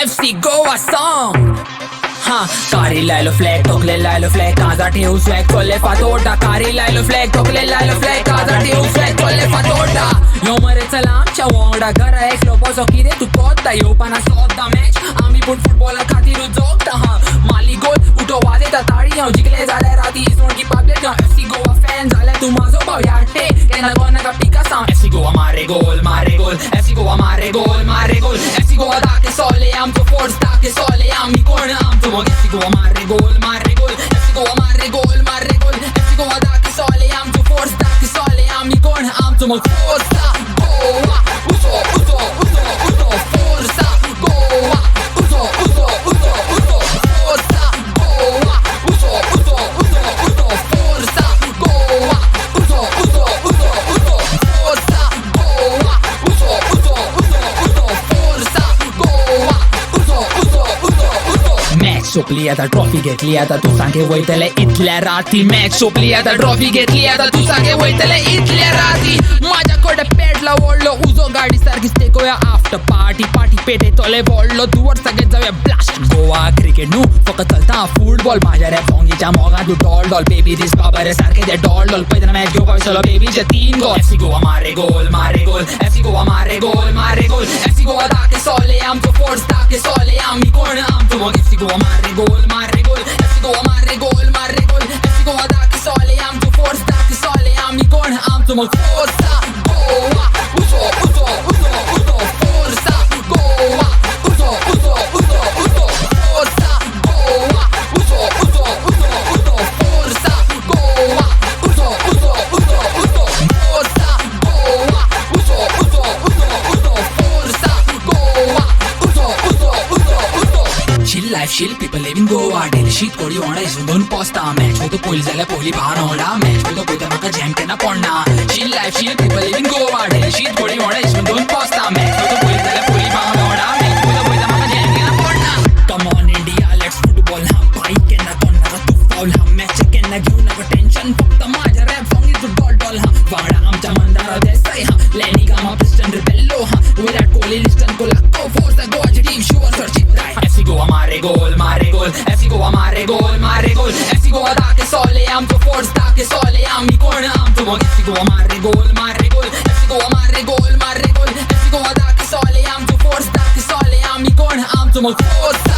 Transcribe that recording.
FC Goa song. Kari lailo flag, tokle lailo flag, kaza tiu swag, tolle fatota. Kari lailo flag, tokle lailo flag, kaza tiu swag, tolle fatota. Yo mare salam chawonda, gara eklo bozo kire tu kotta. Yo pana sodda match, ami pun footballer khatiru jogta. Mali goal, uto wade ta tari, yo jigle zale rati ismon ki public. FC Goa fans zale tu mazo bau yatte, kena gona ka pika sound. FC Goa mare goal, FC Goa mare goal, FC Goa da ke sole am to force da ke sole am mi corner am to FC Goa mare goal, FC Goa mare goal, FC Goa da ke sole am to force da ke sole am mi corner am to forza Goa, uso forza Goa, uso forza Goa, uso forza Goa, uso forza Goa, uso forza Goa, uso match sopliata, trophy घेतलीata तू सांगे वयतले इतल्या राती match सोपलीata trophy घेतलीata तू सांगे वयतले इतल्या राती माझ्याकडे पेटला ओढलो उजो गाडी सारखीच टेकोया आफ्टर पार्टी पेटे तोले वळलो दूर सगळे जाऊया ब्लास्ट गोवा क्रिकेट न्हू फक्त चलता फुटबॉल माझ्या रे भोंगीच्या मोगात तू डॉल बेबी दिस बाबा सारखे ते डॉल पयतना मॅच घेवपा विसरलो बेबीचे 3 गोल FC गोवा मारे गोल FC गोवा मारे गोल FC गोवा दाके सोले आमचो फोर्स दाके सोले आम्ही कोण आमचो FC गोवा मारे गोल FC गोवा मारे गोल FC गोवा दाके सोले आमचो फोर्स दाके सोले आम्ही कोण आमचो फोर्सा गोवा उजो forza Goa, uso forza Goa, uso forza Goa, uso forza Goa, uso forza Goa, uso chill life, chill people living Goa. Daily shit kodi ona isun don posta match hoto poli zala poli bahana oda match hoto koita maka jam kena ponna. Chill life, chill people living Goa. Daily shit kodi ona isun don posta match hoto poli zala poli bahana oda match hoto koita maka jam kena ponna. Come on India, let's football ha bhai kena konna tu foul ha match kena घेऊ नका tension फक्त माझ्या rap song is doll हा वाडा आमच्या मंदारा देसाई हा लेनी कामा piston रिबेल्लो हा विराट कोहली लिस्टन को लागतो फोर्स गोवाची टीम शुअर सरचित राय FC गोवा मारे गोल FC गोवा मारे गोल FC गोवा दाके सोले आमचो फोर्स दाके सोले आम्ही कोण आमचो FC गोवा मारे गोल FC गोवा मारे गोल FC गोवा दाके सोले आमचो फोर्स दाके सोले आम्ही कोण आमचो फोर्स